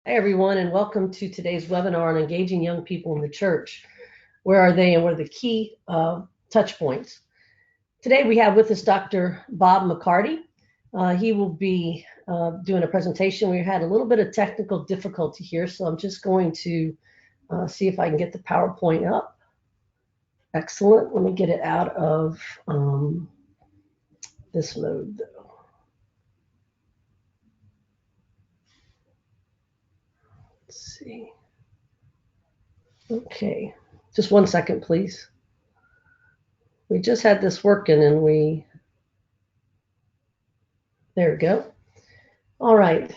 Hi, everyone, and welcome to today's webinar on engaging young people in the church. Where are they and what are the key touch points? Today we have with us Dr. Bob McCarty. He will be doing a presentation. We had a little bit of technical difficulty here, so I'm just going to see if I can get the PowerPoint up. Excellent. Let me get it out of this mode, though. Let's see. Okay, just 1 second, please. We just had this working and there we go. All right.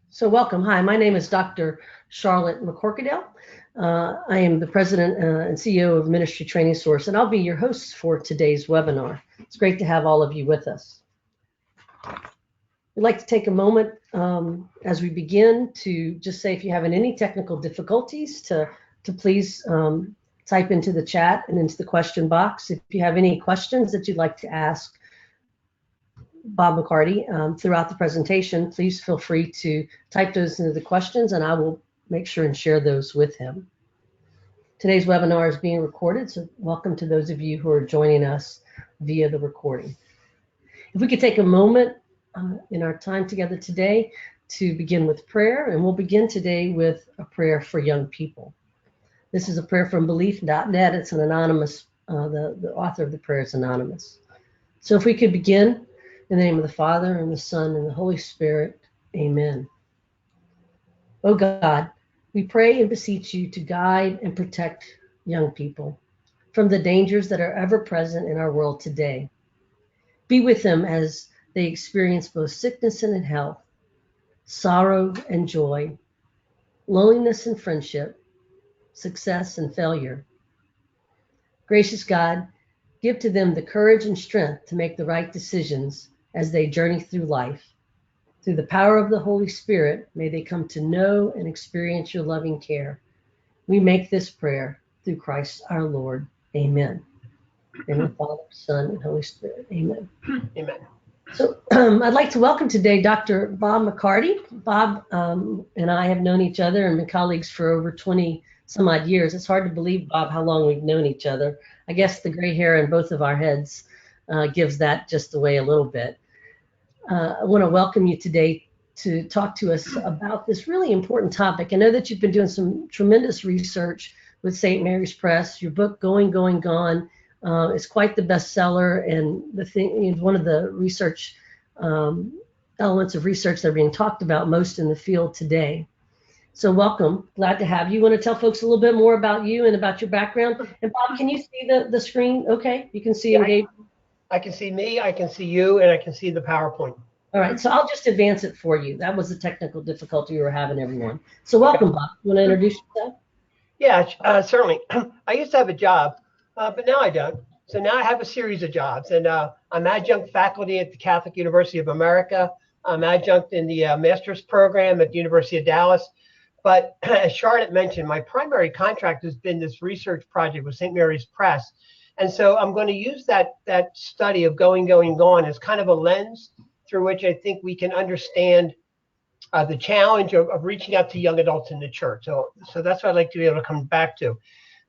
So welcome. Hi, my name is Dr. Charlotte McCorkadale. I am the president and CEO of Ministry Training Source, and I'll be your host for today's webinar. It's great to have all of you with us. We'd like to take a moment as we begin to just say if you're having any technical difficulties to please type into the chat and into the question box. If you have any questions that you'd like to ask Bob McCarty throughout the presentation, please feel free to type those into the questions and I will make sure and share those with him. Today's webinar is being recorded, so welcome to those of you who are joining us via the recording. If we could take a moment in our time together today to begin with prayer, and we'll begin today with a prayer for young people. This is a prayer from belief.net. It's an anonymous, the author of the prayer is anonymous. So if we could begin in the name of the Father and the Son and the Holy Spirit, amen. Oh God, we pray and beseech you to guide and protect young people from the dangers that are ever present in our world today. Be with them as they experience both sickness and health, sorrow and joy, loneliness and friendship, success and failure. Gracious God, give to them the courage and strength to make the right decisions as they journey through life. Through the power of the Holy Spirit, may they come to know and experience your loving care. We make this prayer through Christ our Lord. Amen. In the Father, Son, and Holy Spirit. Amen. Amen. So I'd like to welcome today Dr. Bob McCarty. Bob and I have known each other and been colleagues for over 20 some odd years. It's hard to believe, Bob, how long we've known each other. I guess the gray hair in both of our heads gives that just away a little bit. I want to welcome you today to talk to us about this really important topic. I know that you've been doing some tremendous research with St. Mary's Press. Your book, Going, Going, Gone, is quite the bestseller, and one of the research elements of research that are being talked about most in the field today. So welcome, glad to have you. Want to tell folks a little bit more about you and about your background? And Bob, can you see the screen? Okay, you can see engaged. I can see me, I can see you, and I can see the PowerPoint. All right, so I'll just advance it for you. That was the technical difficulty we were having, everyone. So welcome, Bob. You want to introduce yourself? Yeah, certainly. I used to have a job, but now I don't. So now I have a series of jobs, and I'm adjunct faculty at the Catholic University of America. I'm adjunct in the master's program at the University of Dallas. But as Charlotte mentioned, my primary contract has been this research project with St. Mary's Press. And so I'm going to use that study of Going, Going, Gone as kind of a lens through which I think we can understand the challenge of reaching out to young adults in the church. So that's what I'd like to be able to come back to.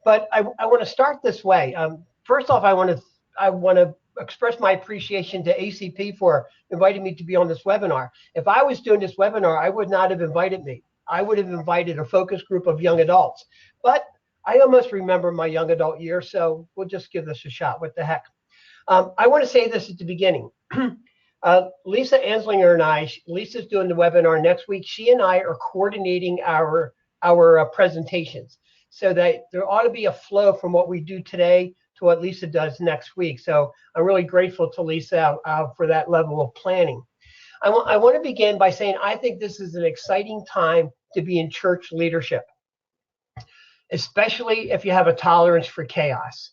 But I want to start this way. First off, I want to express my appreciation to ACP for inviting me to be on this webinar. If I was doing this webinar, I would not have invited me. I would have invited a focus group of young adults. But I almost remember my young adult years, so we'll just give this a shot. What the heck? I want to say this at the beginning. Lisa Anslinger and I, Lisa's doing the webinar next week. She and I are coordinating our presentations so that there ought to be a flow from what we do today to what Lisa does next week. So I'm really grateful to Lisa for that level of planning. I want to begin by saying I think this is an exciting time to be in church leadership, especially if you have a tolerance for chaos.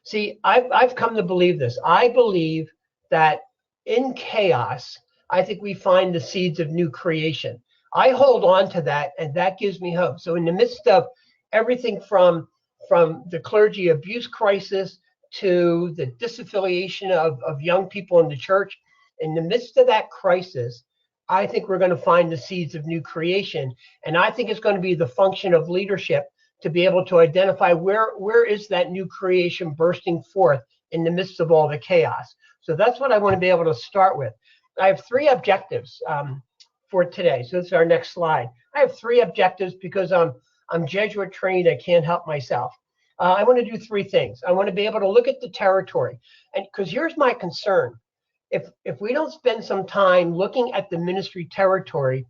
See, I've come to believe this. I believe that in chaos, I think we find the seeds of new creation. I hold on to that, and that gives me hope. So in the midst of everything from the clergy abuse crisis to the disaffiliation of young people in the church, in the midst of that crisis, I think we're going to find the seeds of new creation. And I think it's going to be the function of leadership to be able to identify where is that new creation bursting forth in the midst of all the chaos. So that's what I want to be able to start with. I have three objectives for today. So this is our next slide. I have three objectives because I'm Jesuit trained. I can't help myself. I want to do three things. I want to be able to look at the territory, and because here's my concern: if we don't spend some time looking at the ministry territory,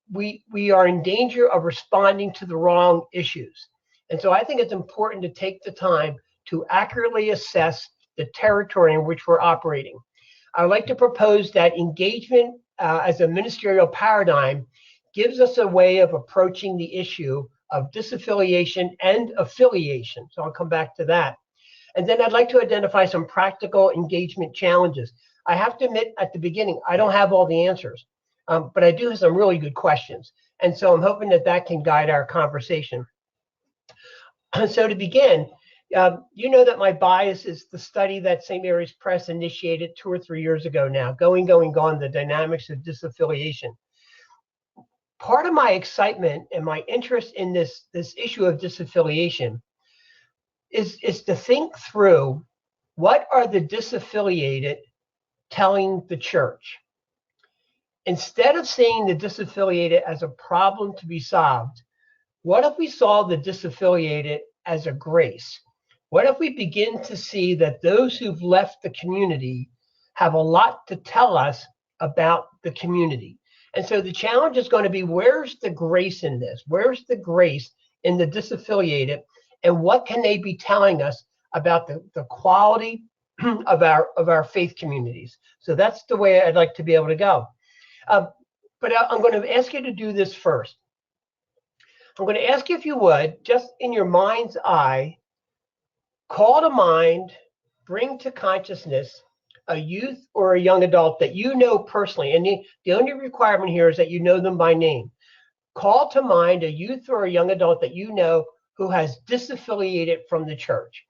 we are in danger of responding to the wrong issues. And so I think it's important to take the time to accurately assess the territory in which we're operating. I would like to propose that engagement as a ministerial paradigm gives us a way of approaching the issue of disaffiliation and affiliation. So I'll come back to that. And then I'd like to identify some practical engagement challenges. I have to admit at the beginning, I don't have all the answers, but I do have some really good questions. And so I'm hoping that that can guide our conversation. So to begin, you know that my bias is the study that St. Mary's Press initiated 2 or 3 years ago now, Going, Gone, the Dynamics of Disaffiliation. Part of my excitement and my interest in this issue of disaffiliation is to think through what are the disaffiliated telling the church. Instead of seeing the disaffiliated as a problem to be solved, what if we saw the disaffiliated as a grace? What if we begin to see that those who've left the community have a lot to tell us about the community? And so the challenge is going to be, where's the grace in this? Where's the grace in the disaffiliated? And what can they be telling us about the quality of our faith communities? So that's the way I'd like to be able to go. But I'm going to ask you to do this first. I'm going to ask you, if you would, just in your mind's eye, call to mind, bring to consciousness a youth or a young adult that you know personally. And the only requirement here is that you know them by name. Call to mind a youth or a young adult that you know who has disaffiliated from the church.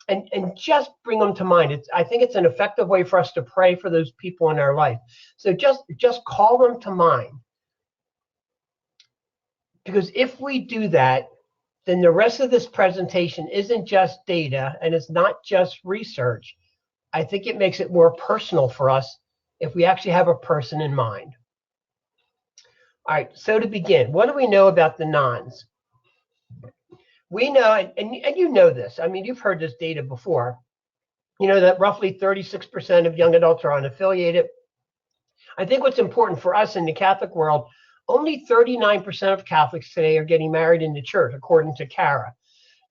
And just bring them to mind. I think it's an effective way for us to pray for those people in our life. So just call them to mind. Because if we do that, then the rest of this presentation isn't just data and it's not just research. I think it makes it more personal for us if we actually have a person in mind. All right, so to begin, what do we know about the nons? We know, and you know this, I mean, you've heard this data before, you know that roughly 36% of young adults are unaffiliated. I think what's important for us in the Catholic world, only 39% of Catholics today are getting married in the church, according to CARA.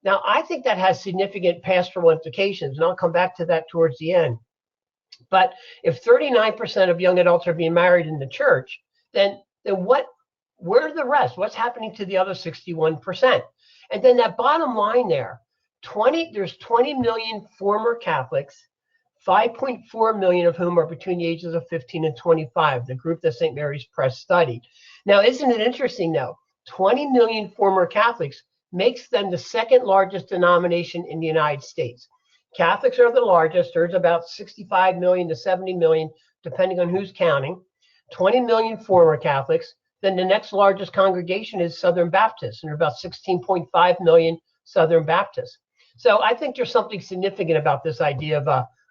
Now, I think that has significant pastoral implications, and I'll come back to that towards the end. But if 39% of young adults are being married in the church, then where are the rest? What's happening to the other 61%? And then that bottom line there, there's 20 million former Catholics, 5.4 million of whom are between the ages of 15 and 25, the group that St. Mary's Press studied. Now, isn't it interesting, though? 20 million former Catholics makes them the second largest denomination in the United States. Catholics are the largest. There's about 65 million to 70 million, depending on who's counting. 20 million former Catholics. Then the next largest congregation is Southern Baptists, and there are about 16.5 million Southern Baptists. So I think there's something significant about this idea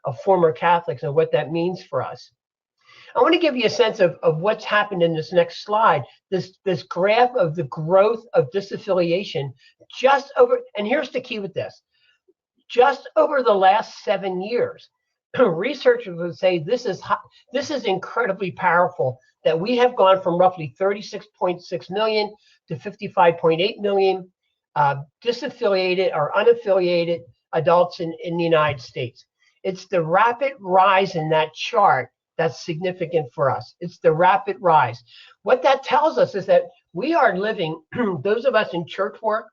of former Catholics and what that means for us. I want to give you a sense of what's happened in this next slide, this graph of the growth of disaffiliation just over, and here's the key with this, just over the last 7 years. Researchers would say this is incredibly powerful, that we have gone from roughly 36.6 million to 55.8 million disaffiliated or unaffiliated adults in the United States. It's the rapid rise in that chart that's significant for us. It's the rapid rise. What that tells us is that we are living, those of us in church work,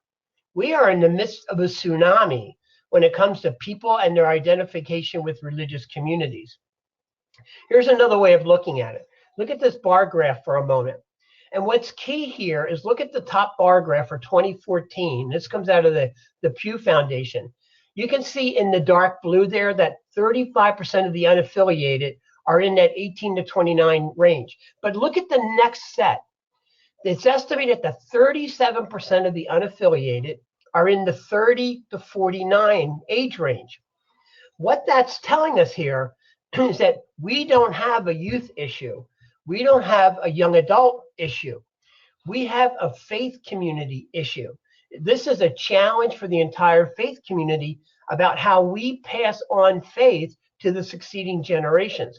we are in the midst of a tsunami when it comes to people and their identification with religious communities. Here's another way of looking at it. Look at this bar graph for a moment. And what's key here is look at the top bar graph for 2014. This comes out of the Pew Foundation. You can see in the dark blue there that 35% of the unaffiliated are in that 18 to 29 range. But look at the next set. It's estimated that 37% of the unaffiliated are in the 30 to 49 age range. What that's telling us here is that we don't have a youth issue. We don't have a young adult issue. We have a faith community issue. This is a challenge for the entire faith community about how we pass on faith to the succeeding generations.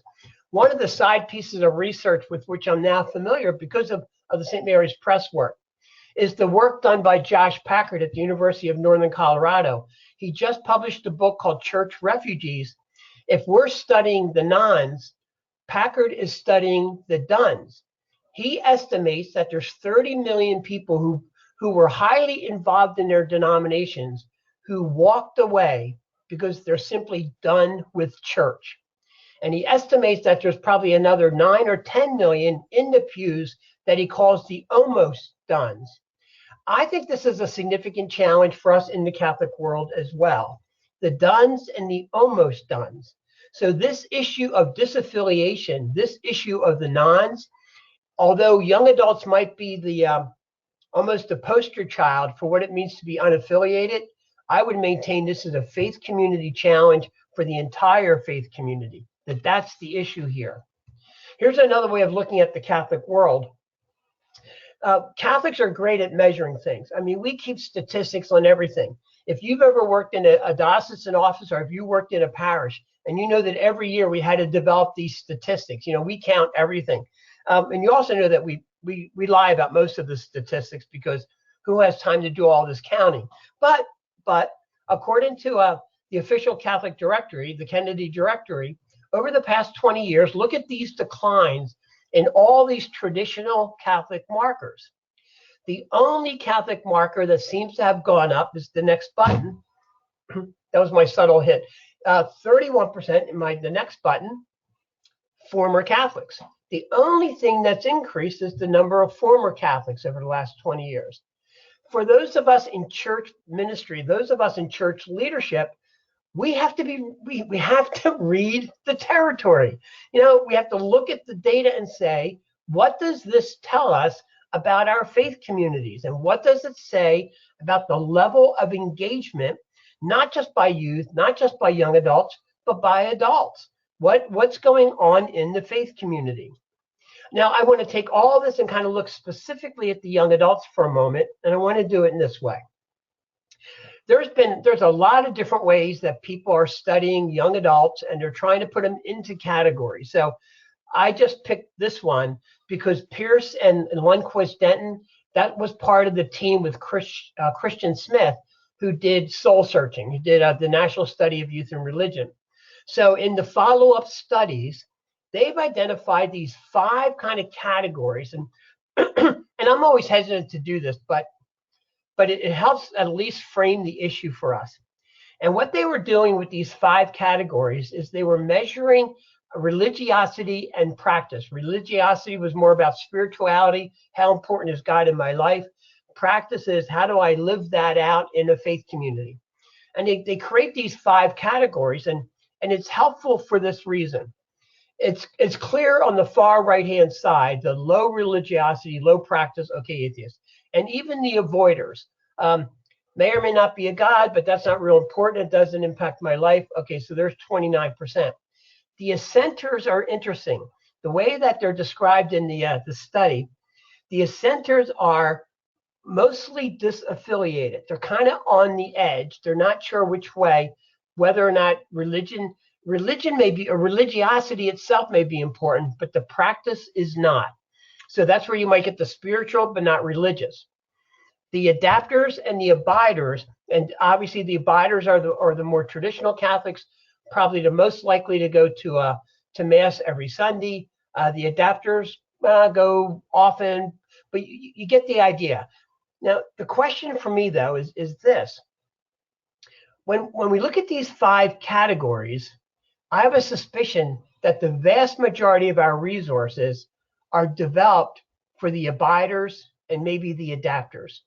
One of the side pieces of research with which I'm now familiar because of the St. Mary's Press work is the work done by Josh Packard at the University of Northern Colorado. He just published a book called Church Refugees. If we're studying the nones, Packard is studying the dones. He estimates that there's 30 million people who were highly involved in their denominations who walked away because they're simply done with church. And he estimates that there's probably another 9 or 10 million in the pews that he calls the almost dones. I think this is a significant challenge for us in the Catholic world as well. The dones and the almost dones. So this issue of disaffiliation, this issue of the nones, although young adults might be the almost the poster child for what it means to be unaffiliated, I would maintain this is a faith community challenge for the entire faith community, that's the issue here. Here's another way of looking at the Catholic world. Catholics are great at measuring things. I mean, we keep statistics on everything. If you've ever worked in a diocesan office or if you worked in a parish, and you know that every year we had to develop these statistics, we count everything. And you also know that we lie about most of the statistics because who has time to do all this counting? But according to the official Catholic directory, the Kennedy directory, over the past 20 years, look at these declines in all these traditional Catholic markers. The only Catholic marker that seems to have gone up is the next button. That was my subtle hint. 31% in the next button, former Catholics. The only thing that's increased is the number of former Catholics over the last 20 years. For those of us in church ministry, those of us in church leadership, we have to read the territory. We have to look at the data and say, what does this tell us about our faith communities? And what does it say about the level of engagement, not just by youth, not just by young adults, but by adults? What's going on in the faith community? Now, I want to take all this and kind of look specifically at the young adults for a moment, and I want to do it in this way. There's a lot of different ways that people are studying young adults, and they're trying to put them into categories. So I just picked this one because Pierce and Lundquist Denton, that was part of the team with Christian Smith, who did soul searching. He did the National Study of Youth and Religion. So in the follow-up studies, they've identified these 5 kind of categories, and and I'm always hesitant to do this, but it helps at least frame the issue for us. And what they were doing with these 5 categories is they were measuring religiosity and practice. Religiosity was more about spirituality, how important is God in my life. Practice is how do I live that out in a faith community. And they create these 5 categories, and it's helpful for this reason. It's clear on the far right-hand side, the low religiosity, low practice, okay, atheist. And even the avoiders, may or may not be a God, but that's not real important. It doesn't impact my life. Okay, so there's 29%. The assenters are interesting. The way that they're described in the study, the assenters are mostly disaffiliated. They're kind of on the edge. They're not sure which way, whether or not religion may be, or religiosity itself may be important, but the practice is not. So that's where you might get the spiritual, but not religious. The adapters and the abiders, and obviously the abiders are the more traditional Catholics, probably the most likely to go to Mass every Sunday. The adapters go often, but you get the idea. Now, the question for me, though, is this. When we look at these 5 categories, I have a suspicion that the vast majority of our resources are developed for the abiders and maybe the adapters.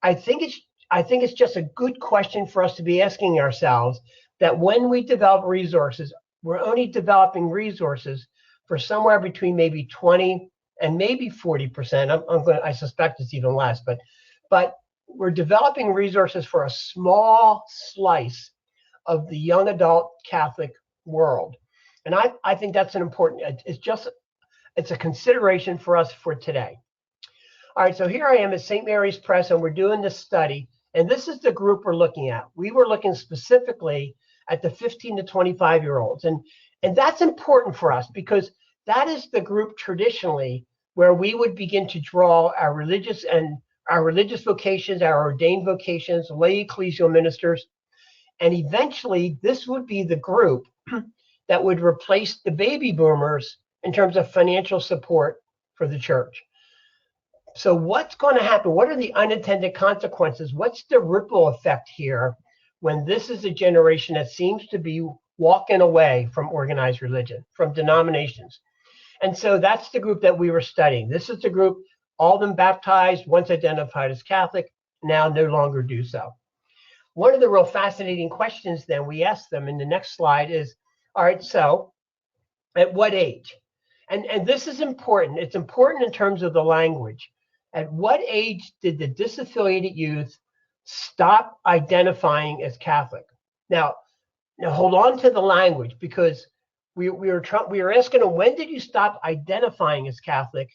I think it's just a good question for us to be asking ourselves that when we develop resources, we're only developing resources for somewhere between maybe 20 and maybe 40%. I suspect it's even less, but we're developing resources for a small slice of the young adult Catholic world. And I think that's an important, it's a consideration for us for today. All right, so here I am at St. Mary's Press, and we're doing this study, and this is the group we're looking at. We were looking specifically at the 15 to 25-year-olds, and that's important for us because that is the group traditionally where we would begin to draw our religious vocations, our ordained vocations, lay ecclesial ministers, and eventually this would be the group that would replace the baby boomers in terms of financial support for the church. So what's going to happen? What are the unintended consequences? What's the ripple effect here when this is a generation that seems to be walking away from organized religion, from denominations? And so that's the group that we were studying. This is the group, all of them baptized, once identified as Catholic, now no longer do so. One of the real fascinating questions then we asked them in the next slide is, all right, so at what age? And this is important. It's important in terms of the language. At what age did the disaffiliated youth stop identifying as Catholic? Now hold on to the language, because we were asking them, when did you stop identifying as Catholic?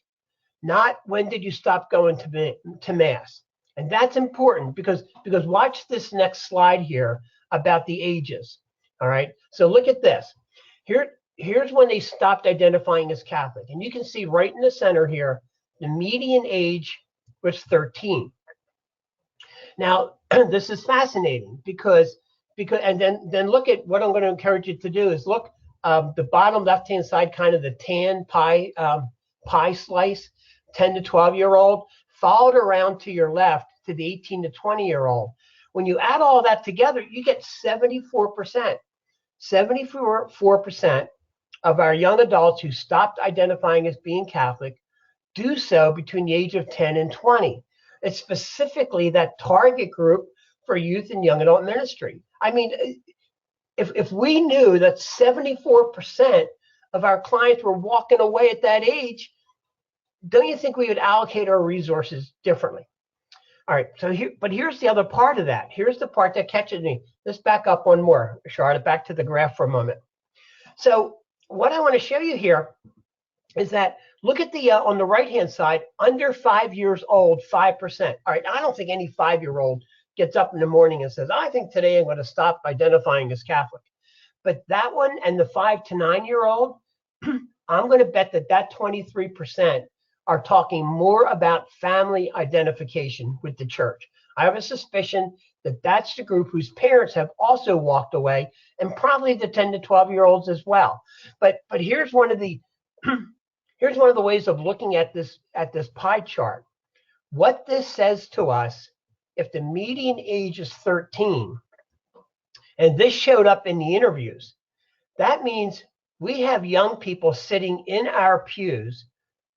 Not when did you stop going to Mass? And that's important because watch this next slide here about the ages. All right. So look at this. Here's when they stopped identifying as Catholic. And you can see right in the center here, the median age was 13. Now, this is fascinating because and then look at what I'm going to encourage you to do is look the bottom left-hand side, kind of the tan pie slice, 10 to 12-year-old, followed around to your left to the 18 to 20-year-old. When you add all that together, you get 74%. 74% of our young adults who stopped identifying as being Catholic do so between the age of 10 and 20. It's specifically that target group for youth and young adult ministry. I mean, if we knew that 74% of our clients were walking away at that age, don't you think we would allocate our resources differently? All right, so here's the other part of that. Here's the part that catches me. Let's back up one more, Charlotte, back to the graph for a moment. So what I want to show you here is that look at the on the right-hand side, under 5 years old, 5%. All right, I don't think any 5-year-old gets up in the morning and says, I think today I'm going to stop identifying as Catholic. But that one and the 5 to 9-year-old, I'm going to bet that 23% are talking more about family identification with the church. I have a suspicion that that's the group whose parents have also walked away, and probably the 10 to 12-year-olds as well. But here's one of the ways of looking at this pie chart. What this says to us, if the median age is 13, and this showed up in the interviews, that means we have young people sitting in our pews,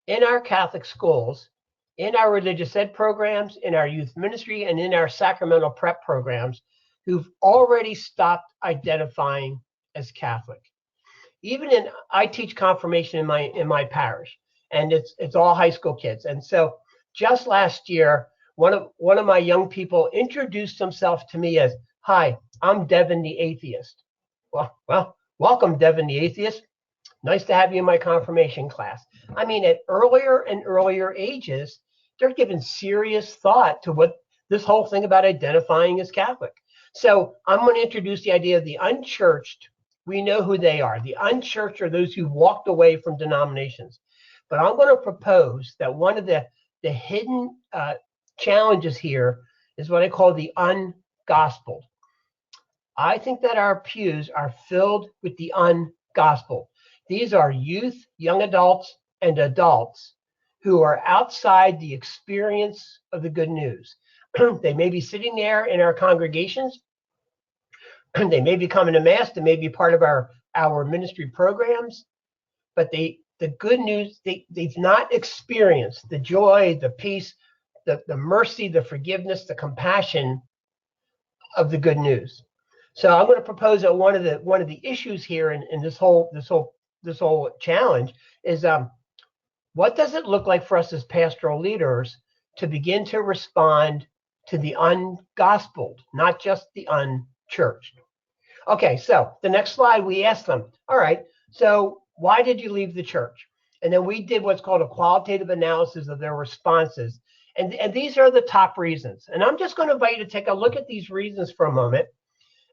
in our Catholic schools, in our religious ed programs, in our youth ministry, and in our sacramental prep programs who've already stopped identifying as Catholic. I teach confirmation in my parish, and it's all high school kids. And so just last year, one of my young people introduced himself to me as, "Hi, I'm Devin the Atheist." Well, welcome, Devin the Atheist. Nice to have you in my confirmation class. I mean, at earlier and earlier ages, they're given serious thought to what this whole thing about identifying as Catholic. So I'm going to introduce the idea of the unchurched. We know who they are. The unchurched are those who walked away from denominations. But I'm going to propose that one of the hidden challenges here is what I call the ungospeled. I think that our pews are filled with the ungospeled. These are youth, young adults, and adults who are outside the experience of the good news. They may be sitting there in our congregations. They may be coming to Mass. They may be part of our ministry programs. But the good news, they've not experienced the joy, the peace, the mercy, the forgiveness, the compassion of the good news. So I'm going to propose that one of the issues here in this whole challenge is what does it look like for us as pastoral leaders to begin to respond to the ungospeled, not just the unchurched? Okay, so the next slide, we asked them, all right, so why did you leave the church? And then we did what's called a qualitative analysis of their responses. And these are the top reasons. And I'm just going to invite you to take a look at these reasons for a moment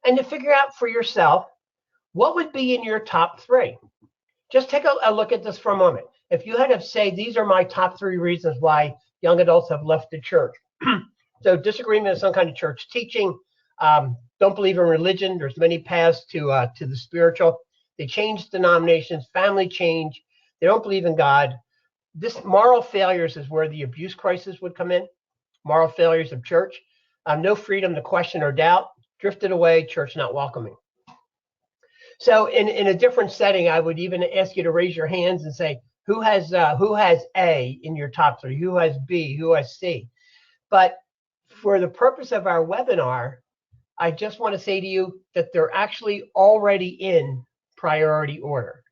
and to figure out for yourself what would be in your top three. Just take a look at this for a moment. If you had to say, these are my top three reasons why young adults have left the church. So disagreement with some kind of church teaching, don't believe in religion. There's many paths to the spiritual. They change denominations, family change. They don't believe in God. This moral failures is where the abuse crisis would come in. Moral failures of church. No freedom to question or doubt. Drifted away, church not welcoming. So in a different setting, I would even ask you to raise your hands and say, who has A in your top three? Who has B? Who has C? But for the purpose of our webinar, I just want to say to you that they're actually already in priority order.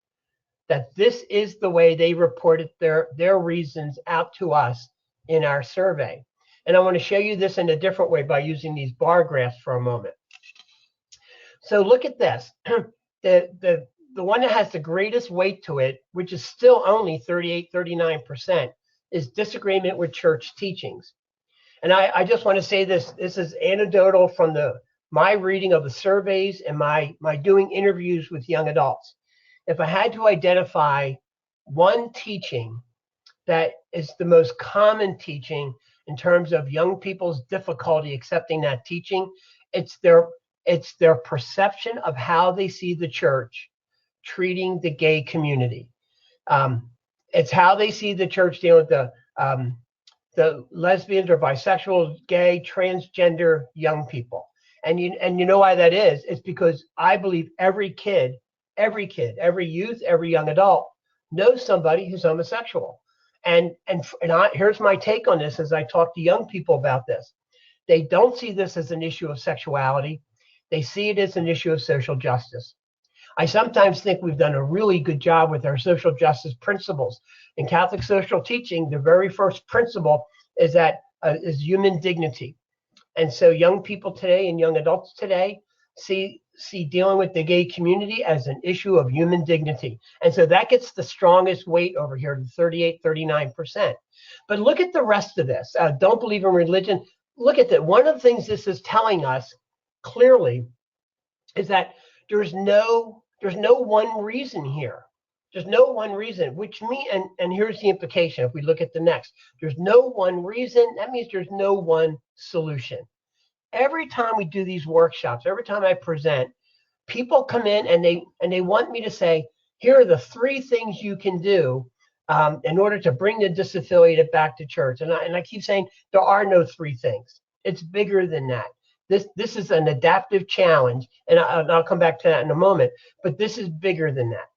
That this is the way they reported their reasons out to us in our survey. And I want to show you this in a different way by using these bar graphs for a moment. So look at this. The one that has the greatest weight to it, which is still only 38-39%, is disagreement with church teachings. And I just want to say this is anecdotal from my reading of the surveys and my doing interviews with young adults. If I had to identify one teaching that is the most common teaching in terms of young people's difficulty accepting that teaching, it's their perception of how they see the church treating the gay community. It's how they see the church dealing with the lesbians or bisexual, gay, transgender young people. And you know why that is? It's because I believe every kid, every youth, every young adult knows somebody who's homosexual. And here's my take on this as I talk to young people about this. They don't see this as an issue of sexuality. They see it as an issue of social justice. I sometimes think we've done a really good job with our social justice principles. In Catholic social teaching, the very first principle is human dignity. And so young people today and young adults today see dealing with the gay community as an issue of human dignity. And so that gets the strongest weight over here to 38-39%. But look at the rest of this. Don't believe in religion. Look at that. One of the things this is telling us clearly is that there's no one reason here. There's no one reason, which means, and here's the implication if we look at the next. There's no one reason. That means there's no one solution. Every time we do these workshops, every time I present, people come in and they want me to say, here are the three things you can do in order to bring the disaffiliated back to church. And I keep saying there are no three things. It's bigger than that. This is an adaptive challenge, and I'll come back to that in a moment, but this is bigger than that.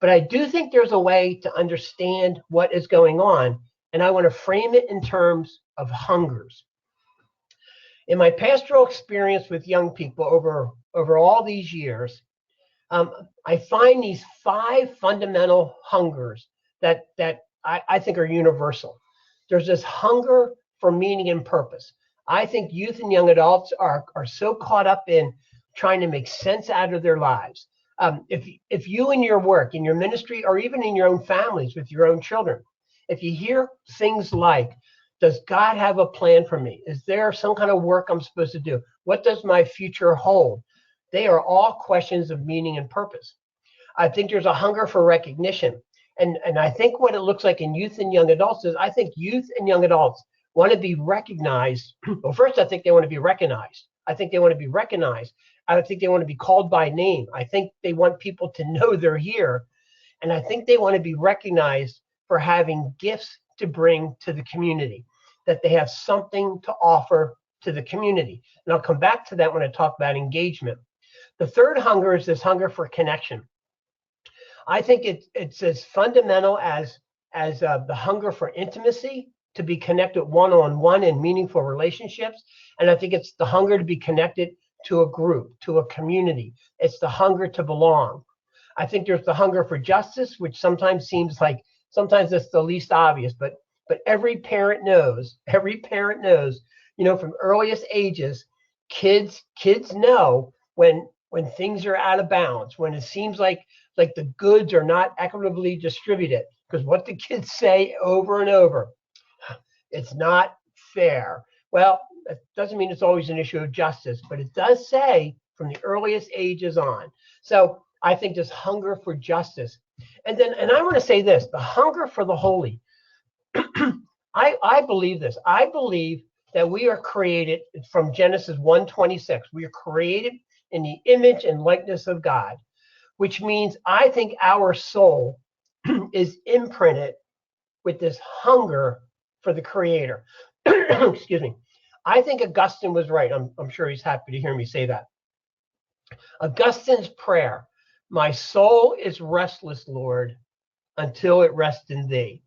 But I do think there's a way to understand what is going on, and I want to frame it in terms of hungers. In my pastoral experience with young people over all these years, I find these 5 fundamental hungers that I think are universal. There's this hunger for meaning and purpose. I think youth and young adults are so caught up in trying to make sense out of their lives. If you in your work, in your ministry, or even in your own families with your own children, if you hear things like, does God have a plan for me? Is there some kind of work I'm supposed to do? What does my future hold? They are all questions of meaning and purpose. I think there's a hunger for recognition. And I think what it looks like in youth and young adults is I think youth and young adults want to be recognized. Well, first, I think they want to be recognized. I think they want to be recognized. I think they want to be called by name. I think they want people to know they're here. And I think they want to be recognized for having gifts to bring to the community, that they have something to offer to the community. And I'll come back to that when I talk about engagement. The third hunger is this hunger for connection. I think it's as fundamental as the hunger for intimacy, to be connected one-on-one in meaningful relationships. And I think it's the hunger to be connected to a group, to a community. It's the hunger to belong. I think there's the hunger for justice, which sometimes seems like sometimes it's the least obvious, but every parent knows, from earliest ages, kids know when things are out of bounds, when it seems like the goods are not equitably distributed. Because what the kids say over and over, it's not fair. Well, that doesn't mean it's always an issue of justice, but it does say from the earliest ages on. So I think this hunger for justice. And I want to say this, the hunger for the holy. I believe this. I believe that we are created from Genesis 1:26. We are created in the image and likeness of God, which means I think our soul is imprinted with this hunger for the Creator. Excuse me. I think Augustine was right. I'm sure he's happy to hear me say that. Augustine's prayer, my soul is restless, Lord, until it rests in thee.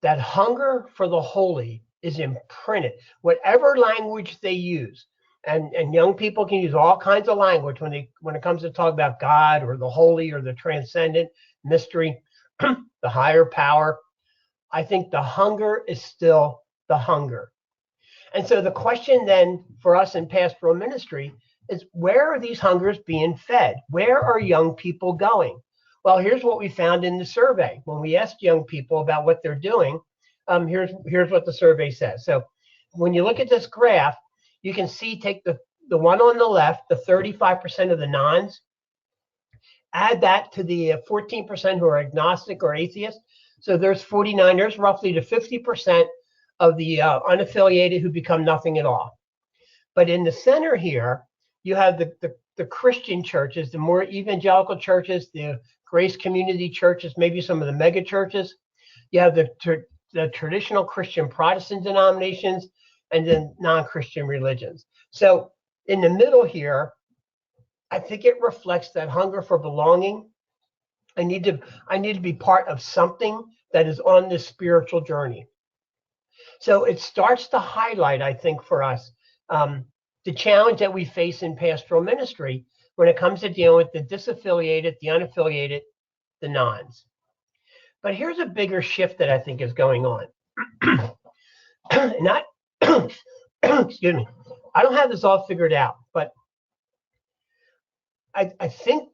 That hunger for the holy is imprinted, whatever language they use. And young people can use all kinds of language when it comes to talk about God or the holy or the transcendent mystery, the higher power. I think the hunger is still the hunger. And so the question then for us in pastoral ministry is, where are these hungers being fed? Where are young people going? Well, here's what we found in the survey. When we asked young people about what they're doing, here's what the survey says. So when you look at this graph, you can see, take the one on the left, the 35% of the nones, add that to the 14% who are agnostic or atheist. So there's roughly to 50% of the unaffiliated who become nothing at all. But in the center here, you have the Christian churches, the more evangelical churches, the grace community churches, maybe some of the mega churches. You have the traditional Christian Protestant denominations, and then non-Christian religions. So in the middle here, I think it reflects that hunger for belonging. I need to be part of something that is on this spiritual journey. So it starts to highlight, I think, for us, the challenge that we face in pastoral ministry when it comes to dealing with the disaffiliated, the unaffiliated, the nones. But here's a bigger shift that I think is going on. Excuse me. I don't have this all figured out, but I think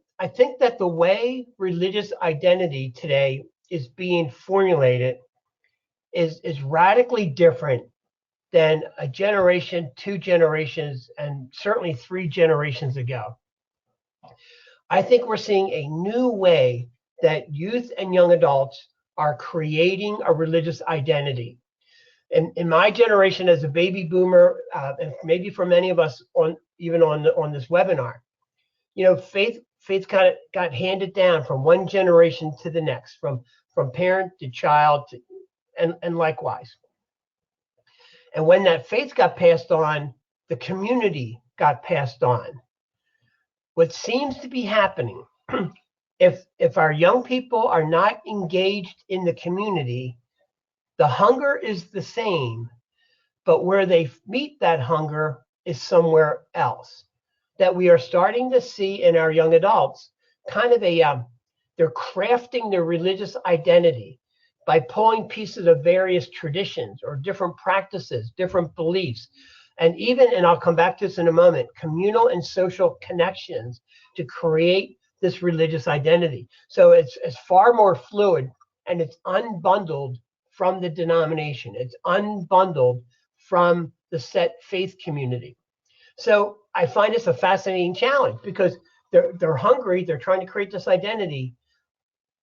that the way religious identity today is being formulated is radically different than a generation, 2 generations, and certainly 3 generations ago. I think we're seeing a new way that youth and young adults are creating a religious identity. In my generation as a baby boomer, and maybe for many of us on this webinar, faith got handed down from one generation to the next, from parent to child, and likewise. And when that faith got passed on, the community got passed on. What seems to be happening, if our young people are not engaged in the community, the hunger is the same, but where they meet that hunger is somewhere else. That we are starting to see in our young adults kind of they're crafting their religious identity by pulling pieces of various traditions or different practices, different beliefs, and I'll come back to this in a moment, communal and social connections to create this religious identity. So it's far more fluid, and it's unbundled from the denomination. It's unbundled from the set faith community. So I find this a fascinating challenge because they're hungry, they're trying to create this identity,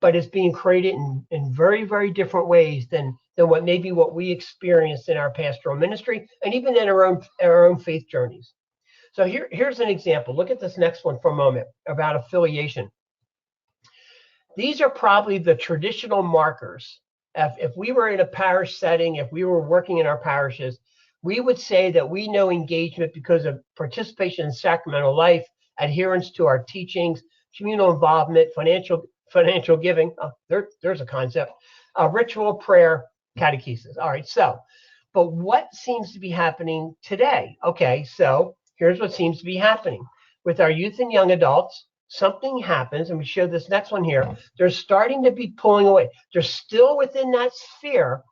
but it's being created in very, very different ways than what we experienced in our pastoral ministry and even in our own faith journeys. So here's an example. Look at this next one for a moment about affiliation. These are probably the traditional markers. If we were in a parish setting, if we were working in our parishes, we would say that we know engagement because of participation in sacramental life, adherence to our teachings, communal involvement, financial giving. There's a concept. Ritual, prayer, catechesis. All right, but what seems to be happening today? Okay, so here's what seems to be happening. With our youth and young adults, something happens, and we show this next one here. They're starting to be pulling away. They're still within that sphere.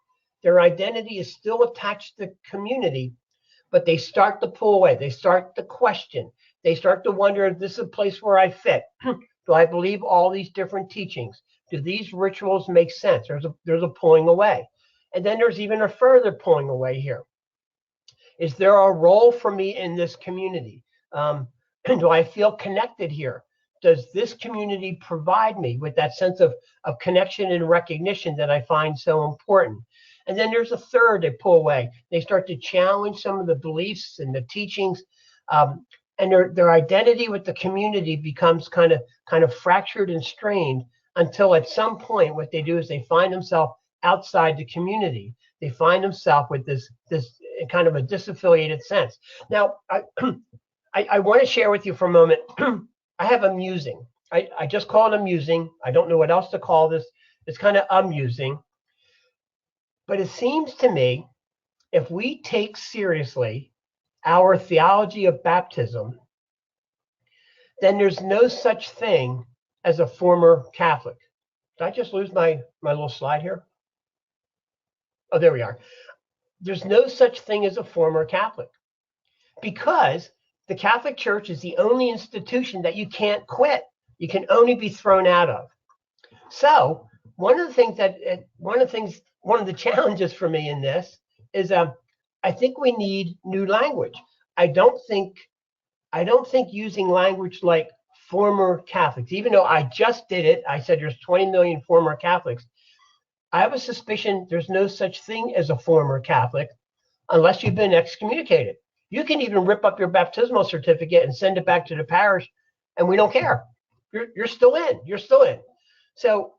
Their identity is still attached to community, but they start to pull away. They start to question. They start to wonder if this is a place where I fit. Do I believe all these different teachings? Do these rituals make sense? There's a pulling away. And then there's even a further pulling away here. Is there a role for me in this community? Do I feel connected here? Does this community provide me with that sense of connection and recognition that I find so important? And then there's a third, they pull away. They start to challenge some of the beliefs and the teachings, and their identity with the community becomes kind of fractured and strained until at some point what they do is they find themselves outside the community. They find themselves with this kind of a disaffiliated sense. Now, I want to share with you for a moment. I have amusing. I just call it amusing. I don't know what else to call this. It's kind of amusing. But it seems to me, if we take seriously our theology of baptism, then there's no such thing as a former Catholic. Did I just lose my little slide here? Oh, there we are. There's no such thing as a former Catholic, because the Catholic Church is the only institution that you can't quit. You can only be thrown out of. So one of the challenges for me in this is I think we need new language. I don't think using language like former Catholics, even though I just did it, I said there's 20 million former Catholics. I have a suspicion there's no such thing as a former Catholic unless you've been excommunicated. You can even rip up your baptismal certificate and send it back to the parish, and we don't care. You're still in. You're still in. So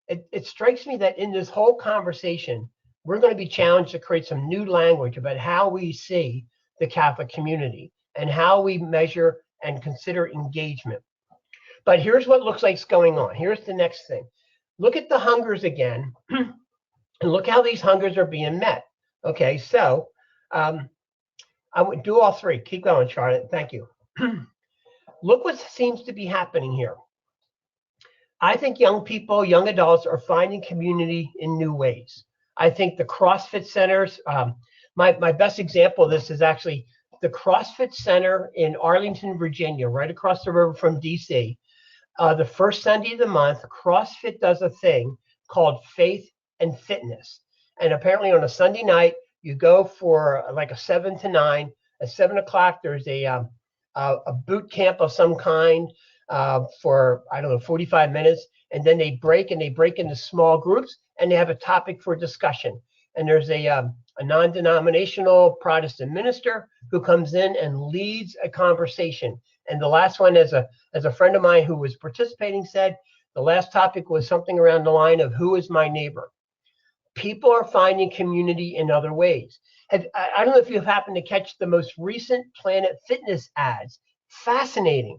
it strikes me that in this whole conversation, we're going to be challenged to create some new language about how we see the Catholic community and how we measure and consider engagement. But here's what looks like is going on. Here's the next thing. Look at the hungers again, and look how these hungers are being met. Okay, so I would do all three. Keep going, Charlotte. Thank you. Look what seems to be happening here. I think young people, young adults are finding community in new ways. I think the CrossFit centers, my best example of this is actually the CrossFit Center in Arlington, Virginia, right across the river from DC. The first Sunday of the month, CrossFit does a thing called Faith and Fitness. And apparently on a Sunday night, you go for like a 7 to 9. At 7 o'clock, there's a boot camp of some kind for, 45 minutes. And then they break into small groups, and they have a topic for discussion. And there's a non-denominational Protestant minister who comes in and leads a conversation. And the last one, as a friend of mine who was participating said, the last topic was something around the line of who is my neighbor. People are finding community in other ways. I don't know if you've happened to catch the most recent Planet Fitness ads. Fascinating.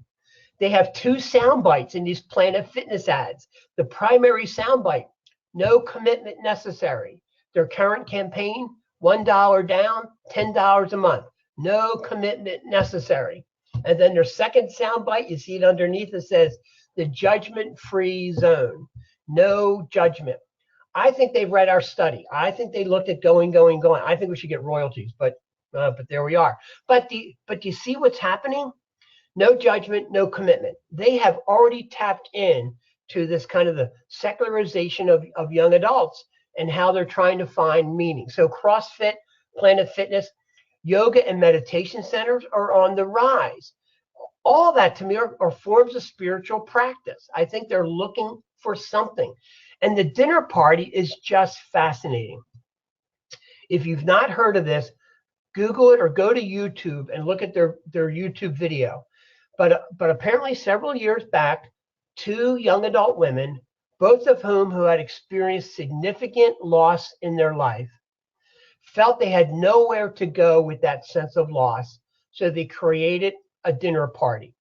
They have 2 sound bites in these Planet Fitness ads. The primary sound bite, no commitment necessary. Their current campaign, $1 down, $10 a month. No commitment necessary. And then their second sound bite, you see it underneath, it says the judgment-free zone. No judgment. I think they've read our study. I think they looked at going. I think we should get royalties, but there we are. But do you see what's happening? No judgment, no commitment. They have already tapped in to this kind of the secularization of young adults and how they're trying to find meaning. So CrossFit, Planet Fitness, yoga and meditation centers are on the rise. All that to me are forms of spiritual practice. I think they're looking for something. And the dinner party is just fascinating. If you've not heard of this, Google it or go to YouTube and look at their YouTube video. But apparently several years back, 2 young adult women, both of whom who had experienced significant loss in their life, felt they had nowhere to go with that sense of loss. So they created a dinner party.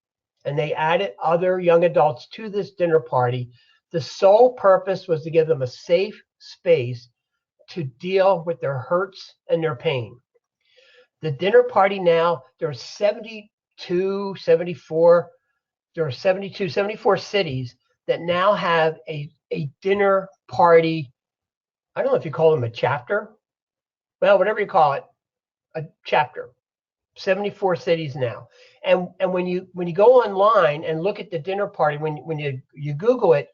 And they added other young adults to this dinner party. The sole purpose was to give them a safe space to deal with their hurts and their pain. The dinner party now, there's 72, 74, there are 72, 74 cities that now have a dinner party. I don't know if you call them a chapter. Well, whatever you call it, a chapter. 74 cities now. And when you go online and look at the dinner party, when you Google it,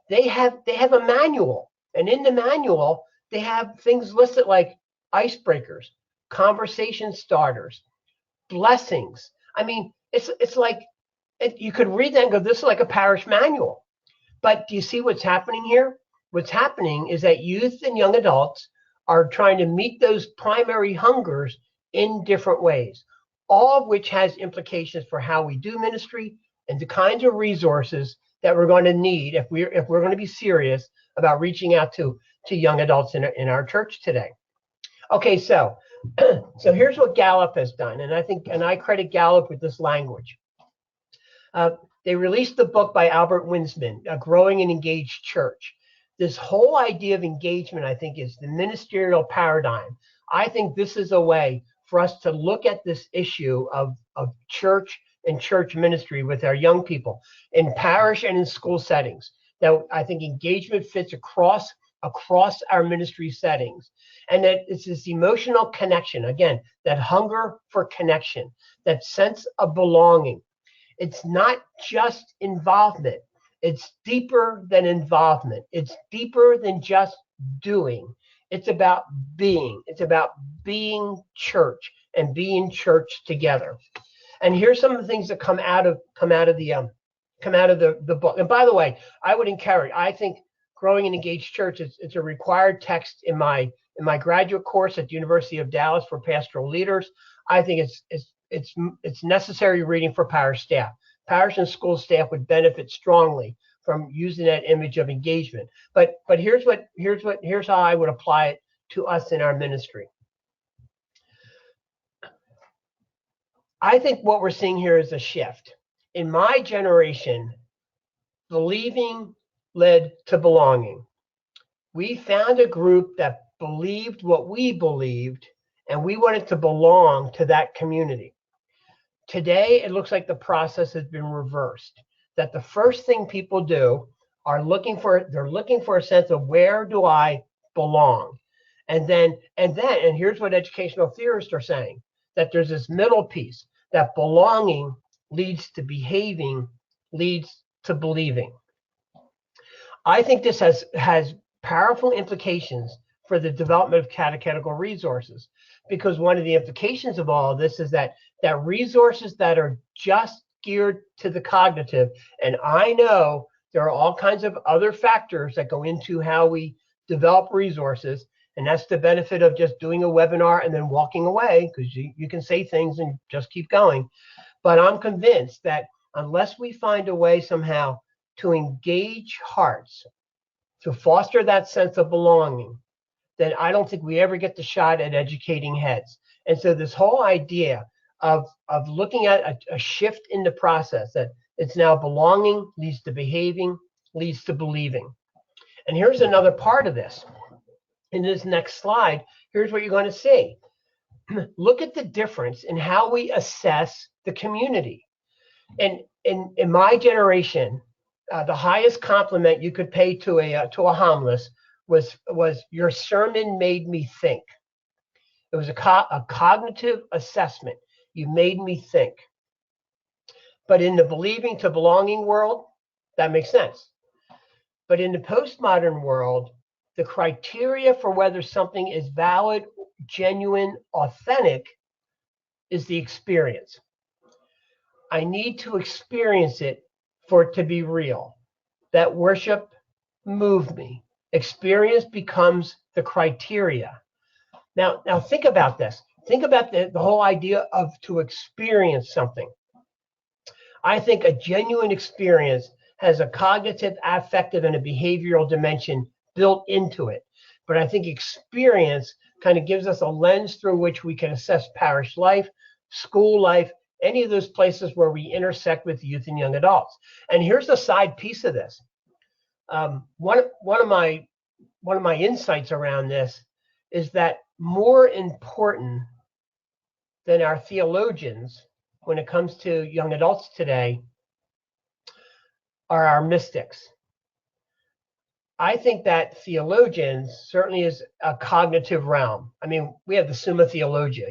they have a manual. And in the manual, they have things listed like icebreakers, conversation starters, blessings. I mean, it's like you could read that and go, this is like a parish manual. But do you see what's happening here? What's happening is that youth and young adults are trying to meet those primary hungers in different ways, all of which has implications for how we do ministry and the kinds of resources that we're going to need if we're going to be serious about reaching out to young adults in our church today. Okay, so here's what Gallup has done, and I credit Gallup with this language. They released the book by Albert Winsman, A Growing and Engaged Church. This whole idea of engagement, I think, is the ministerial paradigm. I think this is a way for us to look at this issue of church and church ministry with our young people in parish and in school settings. That I think engagement fits across our ministry settings. And that it's this emotional connection, again, that hunger for connection, that sense of belonging. It's not just involvement. It's deeper than involvement. It's deeper than just doing. It's about being. It's about being church and being church together. And here's some of the things that come out of the book. And by the way, I would encourage. I think Growing and Engaged Church it's a required text in my graduate course at the University of Dallas for pastoral leaders. I think it's necessary reading for parish staff. Parish and school staff would benefit strongly from using that image of engagement. But here's how I would apply it to us in our ministry. I think what we're seeing here is a shift. In my generation, believing led to belonging. We found a group that believed what we believed, and we wanted to belong to that community. Today, it looks like the process has been reversed. That the first thing people do are looking for a sense of where do I belong, and here's what educational theorists are saying, that there's this middle piece, that belonging leads to behaving, leads to believing. I think this has powerful implications for the development of catechetical resources, because one of the implications of all of this is that resources that are just geared to the cognitive, and I know there are all kinds of other factors that go into how we develop resources, and that's the benefit of just doing a webinar and then walking away, because you can say things and just keep going. But I'm convinced that unless we find a way somehow to engage hearts, to foster that sense of belonging, then I don't think we ever get the shot at educating heads. And so this whole idea of looking at a shift in the process, that it's now belonging leads to behaving, leads to believing. And here's another part of this. In this next slide, here's what you're going to see. Look at the difference in how we assess the community. And in my generation, the highest compliment you could pay to a homeless was your sermon made me think. It was a cognitive assessment. You made me think. But in the believing to belonging world, that makes sense. But in the postmodern world, the criteria for whether something is valid, genuine, authentic is the experience. I need to experience it for it to be real. That worship moved me. Experience becomes the criteria. Now think about this. Think about the whole idea of to experience something. I think a genuine experience has a cognitive, affective, and a behavioral dimension built into it. But I think experience kind of gives us a lens through which we can assess parish life, school life, any of those places where we intersect with youth and young adults. And here's the side piece of this. One of my insights around this is that more important then our theologians, when it comes to young adults today, are our mystics. I think that theologians certainly is a cognitive realm. I mean, we have the Summa Theologia,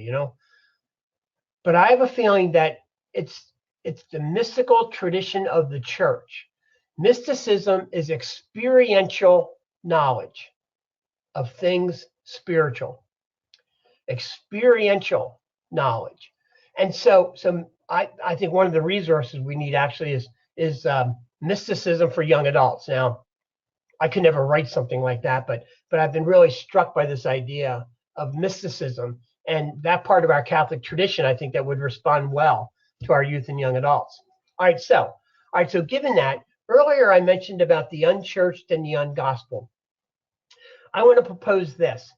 but I have a feeling that it's the mystical tradition of the church. Mysticism is experiential knowledge of things spiritual, experiential knowledge. And so I think one of the resources we need actually is mysticism for young adults. Now, I could never write something like that, but I've been really struck by this idea of mysticism, and that part of our Catholic tradition, I think that would respond well to our youth and young adults. All right, so given that, earlier I mentioned about the unchurched and the ungospeled. I want to propose this.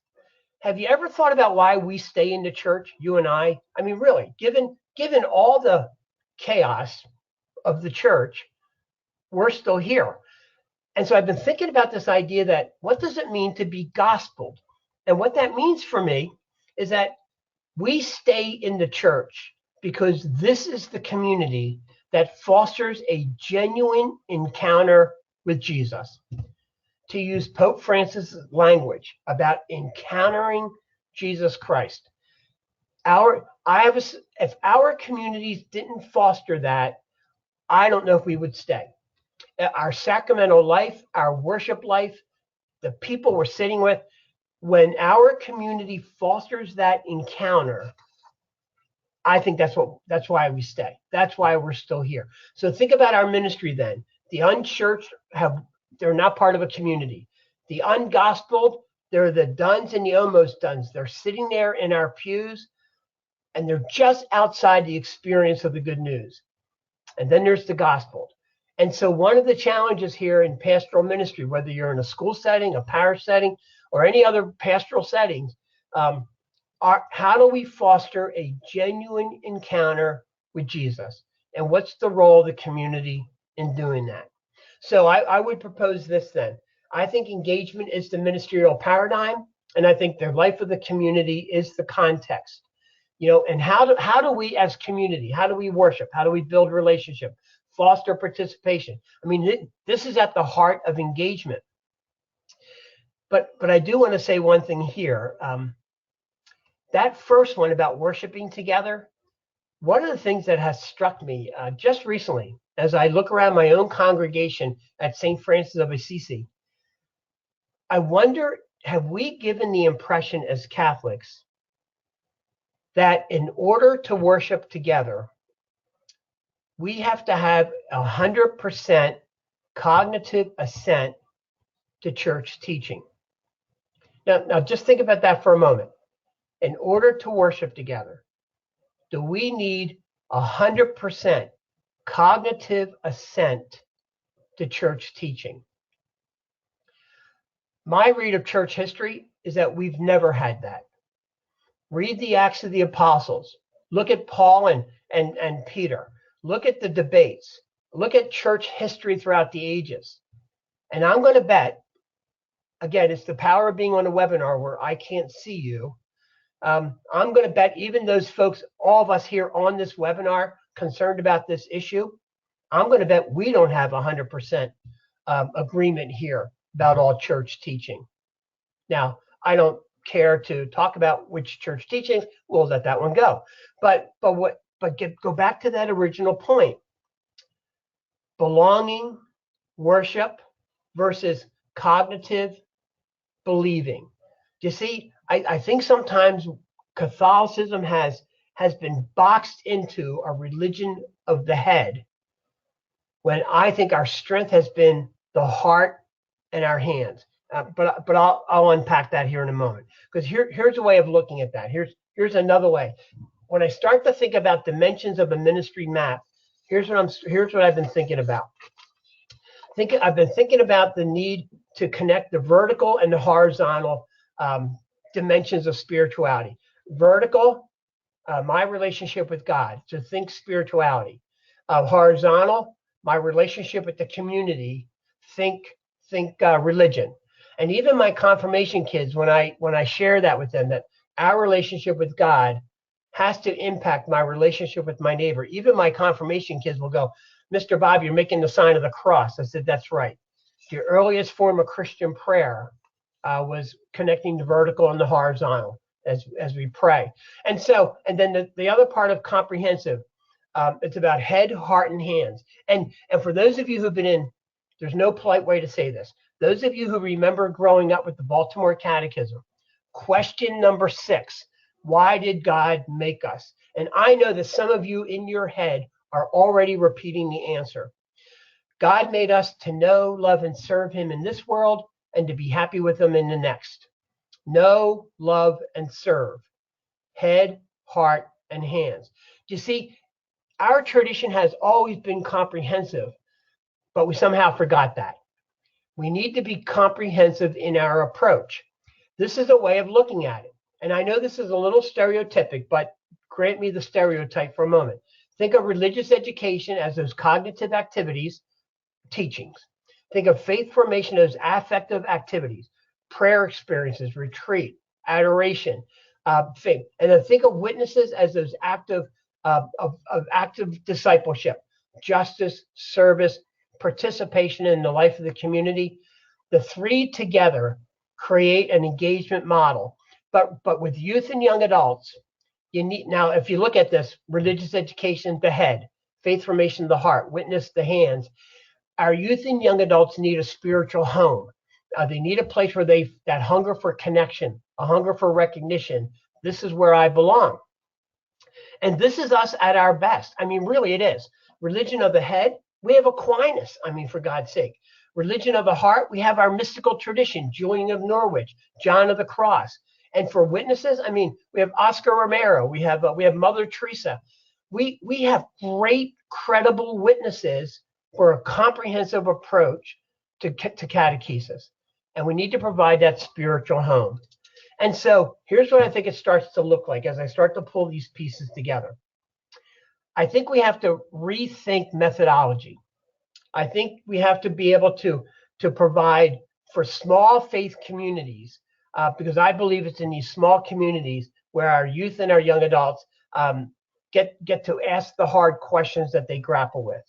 Have you ever thought about why we stay in the church, you and I? I mean, really, given all the chaos of the church, we're still here. And so I've been thinking about this idea that what does it mean to be gospeled? And what that means for me is that we stay in the church because this is the community that fosters a genuine encounter with Jesus. To use Pope Francis' language about encountering Jesus Christ. If our communities didn't foster that, I don't know if we would stay. Our sacramental life, our worship life, the people we're sitting with, when our community fosters that encounter, I think that's why we stay. That's why we're still here. So think about our ministry then. The unchurched they're not part of a community. The ungospeled, they're the dones and the almost dones. They're sitting there in our pews, and they're just outside the experience of the good news. And then there's the gospel. And so one of the challenges here in pastoral ministry, whether you're in a school setting, a parish setting, or any other pastoral settings, are how do we foster a genuine encounter with Jesus? And what's the role of the community in doing that? So I would propose this then. I think engagement is the ministerial paradigm, and I think the life of the community is the context. And how do we as community, how do we worship? How do we build relationship? Foster participation. I mean, this is at the heart of engagement. But I do want to say one thing here. That first one about worshiping together, one of the things that has struck me just recently, as I look around my own congregation at St. Francis of Assisi, I wonder, have we given the impression as Catholics that in order to worship together, we have to have 100% cognitive assent to church teaching? Now, just think about that for a moment. In order to worship together, do we need 100% cognitive assent to church teaching? My read of church history is that we've never had that. Read the Acts of the Apostles. Look at Paul and Peter. Look at the debates. Look at church history throughout the ages. And I'm going to bet, again, it's the power of being on a webinar where I can't see you. I'm going to bet even those folks, all of us here on this webinar concerned about this issue, I'm going to bet we don't have 100% agreement here about all church teaching. Now, I don't care to talk about which church teachings. We'll let that one go. But go back to that original point. Belonging, worship versus cognitive believing. You see, I think sometimes Catholicism has been boxed into a religion of the head, when I think our strength has been the heart and our hands. But I'll unpack that here in a moment, because here's a way of looking at that. Here's another way. When I start to think about dimensions of a ministry map, here's what I've been thinking about. I've been thinking about the need to connect the vertical and the horizontal dimensions of spirituality. Vertical, my relationship with God, so think spirituality. Horizontal, my relationship with the community, think religion. And even my confirmation kids, when I share that with them, that our relationship with God has to impact my relationship with my neighbor. Even my confirmation kids will go, Mr. Bob, you're making the sign of the cross. I said, that's right. The earliest form of Christian prayer was connecting the vertical and the horizontal as we pray. And then the other part of comprehensive, it's about head, heart, and hands. And for those of you who've been in, there's no polite way to say this. Those of you who remember growing up with the Baltimore Catechism, question number 6, why did God make us? And I know that some of you in your head are already repeating the answer. God made us to know, love, and serve him in this world and to be happy with him in the next. Know, love, and serve. Head, heart, and hands. You see, our tradition has always been comprehensive, but we somehow forgot that. We need to be comprehensive in our approach. This is a way of looking at it. And I know this is a little stereotypic, but grant me the stereotype for a moment. Think of religious education as those cognitive activities, teachings. Think of faith formation as affective activities, prayer experiences, retreat, adoration, faith. And then think of witnesses as those active discipleship, justice, service, participation in the life of the community. The three together create an engagement model. But with youth and young adults, you need, now if you look at this, religious education, the head, faith formation, the heart, witness, the hands. Our youth and young adults need a spiritual home. They need a place where that hunger for connection, a hunger for recognition. This is where I belong. And this is us at our best. I mean, really it is. Religion of the head, we have Aquinas, I mean, for God's sake. Religion of the heart, we have our mystical tradition, Julian of Norwich, John of the Cross. And for witnesses, I mean, we have Oscar Romero, we have Mother Teresa. We have great, credible witnesses for a comprehensive approach to catechesis. And we need to provide that spiritual home. And so here's what I think it starts to look like as I start to pull these pieces together. I think we have to rethink methodology. I think we have to be able to provide for small faith communities, because I believe it's in these small communities where our youth and our young adults get to ask the hard questions that they grapple with.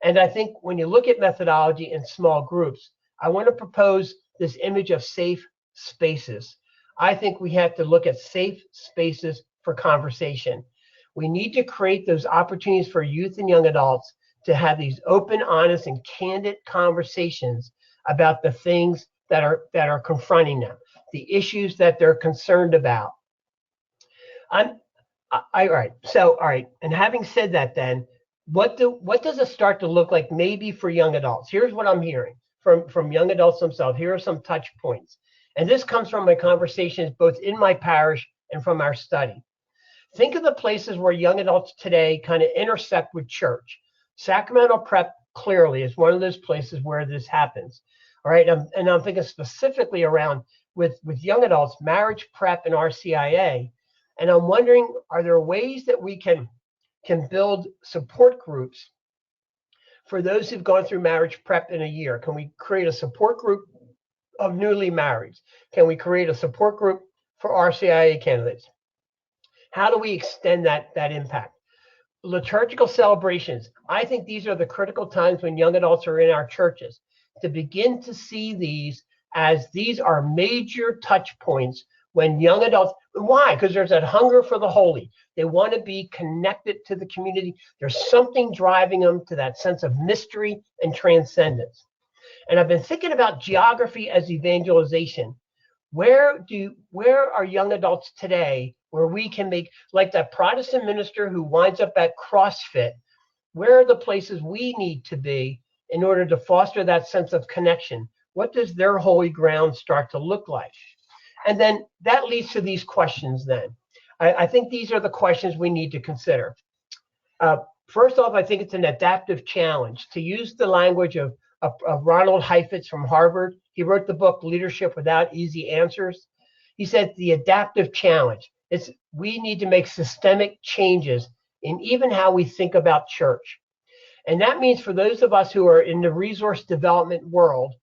And I think when you look at methodology in small groups, I want to propose this image of safe spaces. I think we have to look at safe spaces for conversation. We need to create those opportunities for youth and young adults to have these open, honest, and candid conversations about the things that are confronting them, the issues that they're concerned about. All right. And having said that, then, what does it start to look like maybe for young adults? Here's what I'm hearing from young adults themselves. Here are some touch points. And this comes from my conversations both in my parish and from our study. Think of the places where young adults today kind of intersect with church. Sacramental prep clearly is one of those places where this happens. All right. And I'm thinking specifically around with young adults, marriage prep and RCIA. And I'm wondering, are there ways that we can build support groups for those who've gone through marriage prep in a year? Can we create a support group of newly marrieds? Can we create a support group for RCIA candidates? How do we extend that impact? Liturgical celebrations. I think these are the critical times when young adults are in our churches to begin to see these as these are major touch points when young adults, why? Because there's that hunger for the holy. They want to be connected to the community. There's something driving them to that sense of mystery and transcendence. And I've been thinking about geography as evangelization. Where are young adults today where we can make, like that Protestant minister who winds up at CrossFit, where are the places we need to be in order to foster that sense of connection? What does their holy ground start to look like? And then that leads to these questions then. I think these are the questions we need to consider. First off, I think it's an adaptive challenge. To use the language of Ronald Heifetz from Harvard, he wrote the book Leadership Without Easy Answers. He said the adaptive challenge. We need to make systemic changes in even how we think about church. And that means for those of us who are in the resource development world,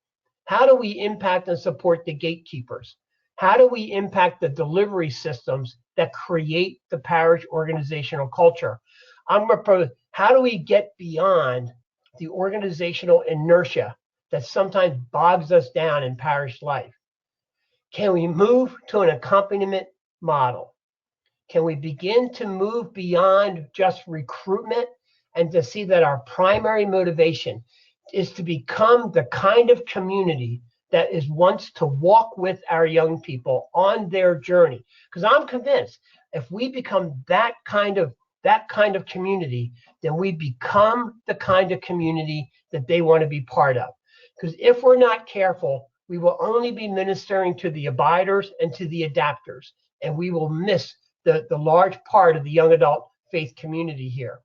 how do we impact and support the gatekeepers? How do we impact the delivery systems that create the parish organizational culture? I'm going to propose, how do we get beyond the organizational inertia that sometimes bogs us down in parish life? Can we move to an accompaniment model? Can we begin to move beyond just recruitment and to see that our primary motivation is to become the kind of community that wants to walk with our young people on their journey? Because I'm convinced if we become that kind of community, then we become the kind of community that they want to be part of. Because if we're not careful, we will only be ministering to the abiders and to the adapters, and we will miss the large part of the young adult faith community here.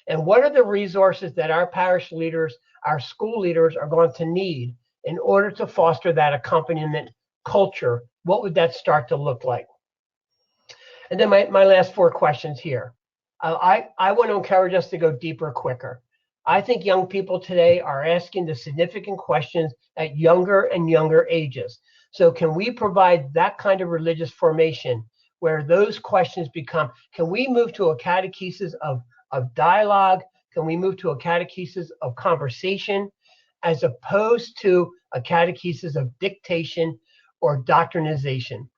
And what are the resources that our parish leaders, our school leaders are going to need in order to foster that accompaniment culture? What would that start to look like? And then my last 4 questions here. I want to encourage us to go deeper, quicker. I think young people today are asking the significant questions at younger and younger ages. So can we provide that kind of religious formation where those questions become, can we move to a catechesis of dialogue? Can we move to a catechesis of conversation as opposed to a catechesis of dictation or doctrinization?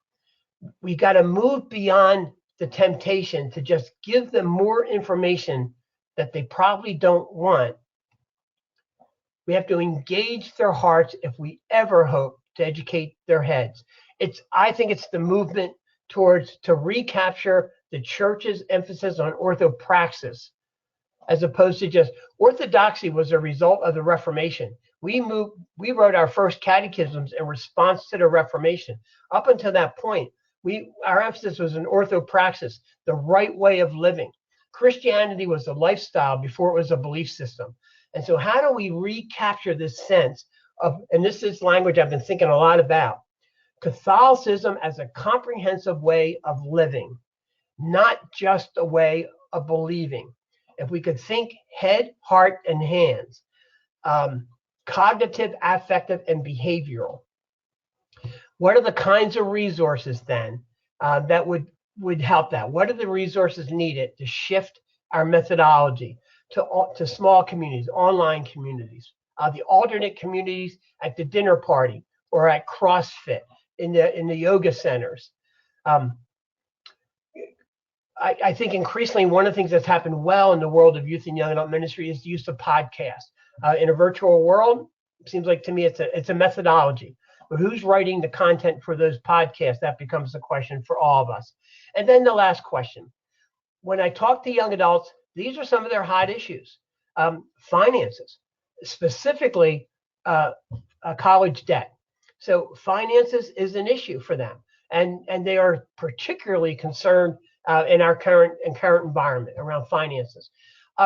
We got to move beyond the temptation to just give them more information that they probably don't want. We have to engage their hearts if we ever hope to educate their heads. I think it's the movement to recapture the church's emphasis on orthopraxis, as opposed to just orthodoxy was a result of the Reformation. We wrote our first catechisms in response to the Reformation. Up until that point, our emphasis was on orthopraxis, the right way of living. Christianity was a lifestyle before it was a belief system. And so how do we recapture this sense of, and this is language I've been thinking a lot about, Catholicism as a comprehensive way of living, not just a way of believing. If we could think head, heart, and hands, cognitive, affective, and behavioral, what are the kinds of resources then that would help that? What are the resources needed to shift our methodology to small communities, online communities, the alternate communities at the dinner party or at CrossFit, in the yoga centers? I think increasingly one of the things that's happened well in the world of youth and young adult ministry is the use of podcasts. In a virtual world, it seems like to me it's a methodology. But who's writing the content for those podcasts? That becomes a question for all of us. And then the last question. When I talk to young adults, these are some of their hot issues. Finances, specifically college debt. So finances is an issue for them. And they are particularly concerned in our current environment around finances.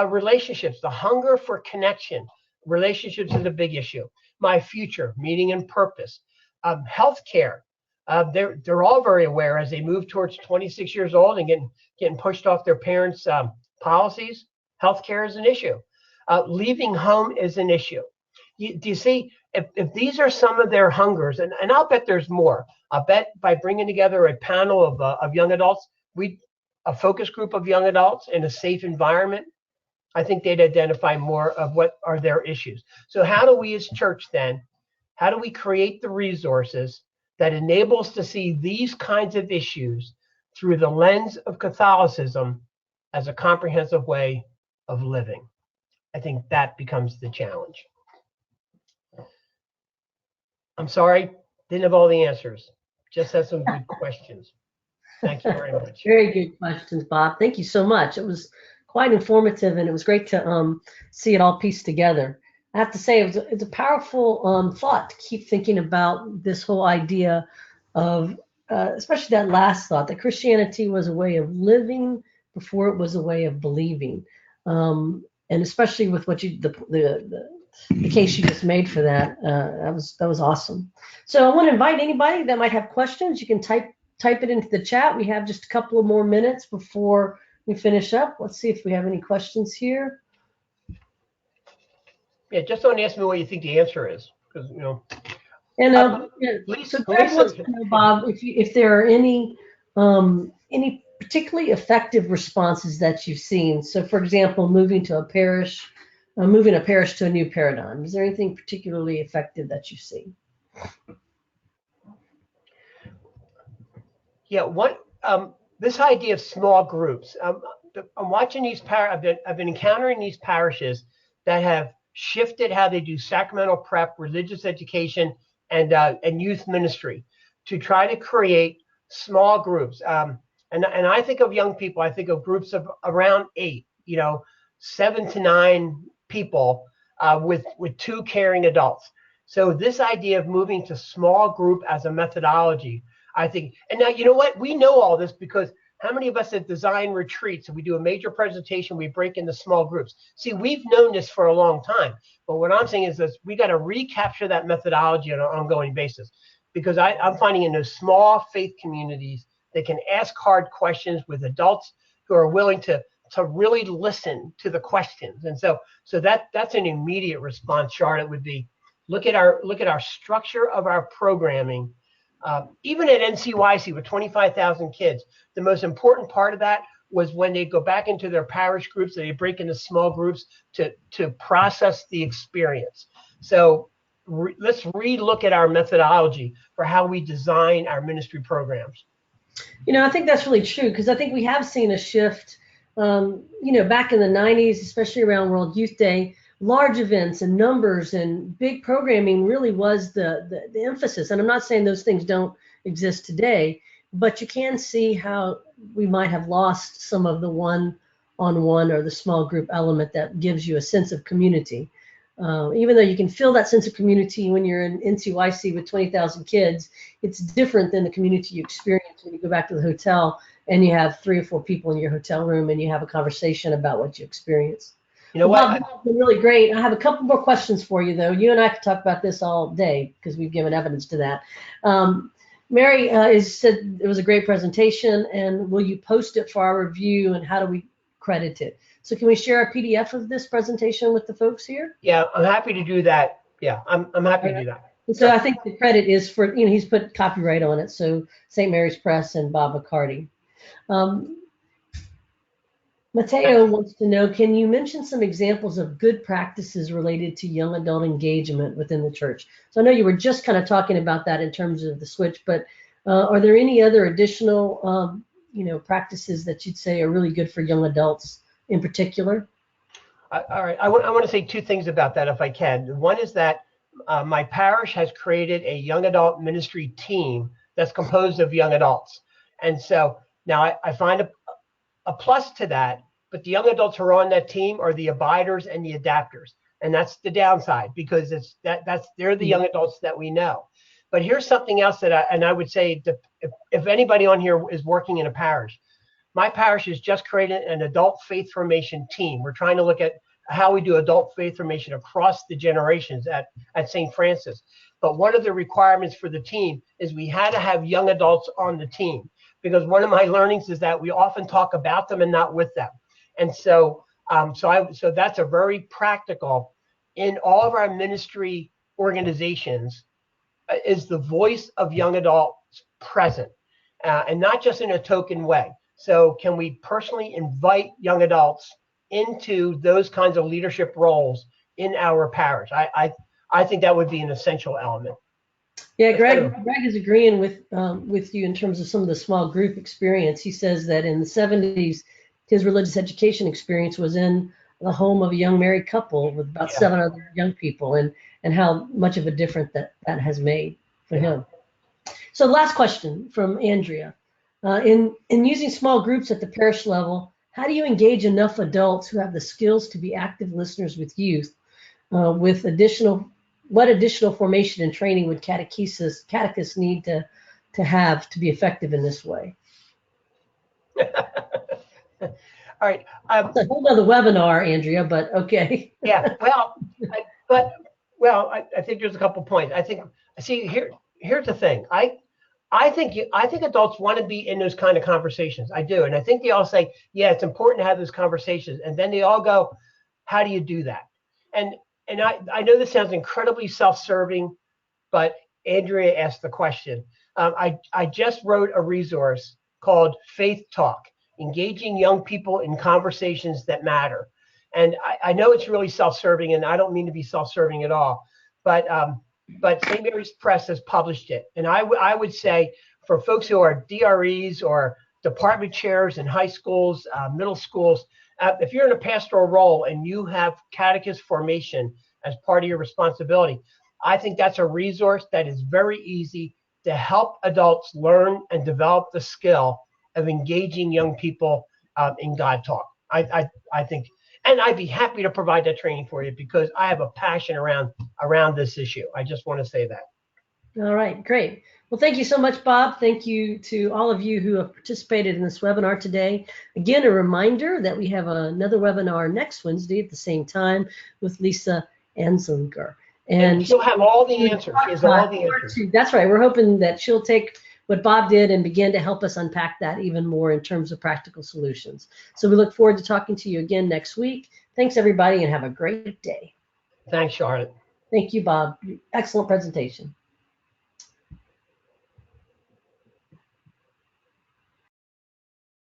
Relationships, the hunger for connection. Relationships is a big issue. My future, meaning and purpose. Healthcare, they're all very aware as they move towards 26 years old and getting pushed off their parents' policies. Healthcare is an issue. Leaving home is an issue. Do you see, if these are some of their hungers, and I'll bet there's more. I'll bet by bringing together a panel of young adults, a focus group of young adults in a safe environment, I think they'd identify more of what are their issues. So how do we as church then, how do we create the resources that enable us to see these kinds of issues through the lens of Catholicism as a comprehensive way of living? I think that becomes the challenge. I'm sorry, didn't have all the answers. Just had some good questions. Thank you very much. Very good questions, Bob. Thank you so much. It was quite informative, and it was great to see it all pieced together. I have to say, it's a powerful thought to keep thinking about this whole idea of, especially that last thought, that Christianity was a way of living before it was a way of believing. And especially with what the case you just made for that, that was awesome. So I want to invite anybody that might have questions. You can type it into the chat. We have just a couple of more minutes before we finish up. Let's see if we have any questions here. Yeah, just don't ask me what you think the answer is, because And yeah, so Greg Lisa, wants to know, Bob, if there are any particularly effective responses that you've seen. So, for example, moving a parish to a new paradigm. Is there anything particularly effective that you've seen? yeah, this idea of small groups. I'm watching I've been encountering these parishes that have shifted how they do sacramental prep, religious education, and youth ministry to try to create small groups. And I think of young people. I think of groups of around 8, 7 to 9 people with 2 caring adults. So this idea of moving to small group as a methodology, I think. And now, you know what? We know all this because how many of us have designed retreats and we do a major presentation, we break into small groups. See, we've known this for a long time. But what I'm saying is that we got to recapture that methodology on an ongoing basis, because I'm finding in those small faith communities, they can ask hard questions with adults who are willing to really listen to the questions. And so that's an immediate response, Charlotte, would be look at our structure of our programming. Even at NCYC with 25,000 kids, the most important part of that was when they go back into their parish groups, they break into small groups to process the experience. So let's re-look at our methodology for how we design our ministry programs. I think that's really true, because I think we have seen a shift, back in the 90s, especially around World Youth Day. Large events and numbers and big programming really was the emphasis. And I'm not saying those things don't exist today, but you can see how we might have lost some of the one-on-one or the small group element that gives you a sense of community. Even though you can feel that sense of community when you're in NCYC with 20,000 kids, it's different than the community you experience when you go back to the hotel and you have 3 or 4 people in your hotel room and you have a conversation about what you experienced. You know Bob, what? this has been really great. I have a couple more questions for you, though. You and I could talk about this all day because we've given evidence to that. Mary said it was a great presentation, and will you post it for our review, and how do we credit it? So can we share a PDF of this presentation with the folks here? Yeah, I'm happy to do that. Yeah, I'm happy to do that. And so I think the credit is for, he's put copyright on it, so St. Mary's Press and Bob McCarty. Mateo wants to know, can you mention some examples of good practices related to young adult engagement within the church? So I know you were just kind of talking about that in terms of the switch, but are there any other additional, practices that you'd say are really good for young adults in particular? All right, I want to say 2 things about that if I can. One is that my parish has created a young adult ministry team that's composed of young adults. And so now I find a plus to that, but the young adults who are on that team are the abiders and the adapters. And that's the downside, because they're the young adults that we know. But here's something else that I would say, if anybody on here is working in a parish, my parish has just created an adult faith formation team. We're trying to look at how we do adult faith formation across the generations at St. Francis. But one of the requirements for the team is we had to have young adults on the team, because one of my learnings is that we often talk about them and not with them. And so that's a very practical, in all of our ministry organizations, is the voice of young adults present, and not just in a token way. So can we personally invite young adults into those kinds of leadership roles in our parish? I think that would be an essential element. Yeah, Greg is agreeing with you in terms of some of the small group experience. He says that in the 70s, his religious education experience was in the home of a young married couple with about 7 other young people, and how much of a difference that has made for him. So last question from Andrea. In using small groups at the parish level, how do you engage enough adults who have the skills to be active listeners with youth? What additional formation and training would catechists need to have to be effective in this way? All right. It's a whole other webinar, Andrea, but okay. Yeah. I think there's a couple points. Here's the thing. I think adults want to be in those kind of conversations. I do. And I think they all say, yeah, it's important to have those conversations. And then they all go, how do you do that? And I know this sounds incredibly self-serving, but Andrea asked the question. I just wrote a resource called Faith Talk, Engaging Young People in Conversations That Matter. And I know it's really self-serving, and I don't mean to be self-serving at all, but St. Mary's Press has published it. And I would say for folks who are DREs or department chairs in high schools, middle schools, if you're in a pastoral role and you have catechist formation as part of your responsibility, I think that's a resource that is very easy to help adults learn and develop the skill of engaging young people in God talk. I think, and I'd be happy to provide that training for you because I have a passion around this issue. I just want to say that. All right, great. Well, thank you so much, Bob. Thank you to all of you who have participated in this webinar today. Again, a reminder that we have another webinar next Wednesday at the same time with Lisa Anzinger. And she'll have all the answers. She has all the answers. That's right. We're hoping that she'll take what Bob did and begin to help us unpack that even more in terms of practical solutions. So we look forward to talking to you again next week. Thanks, everybody, and have a great day. Thanks, Charlotte. Thank you, Bob. Excellent presentation.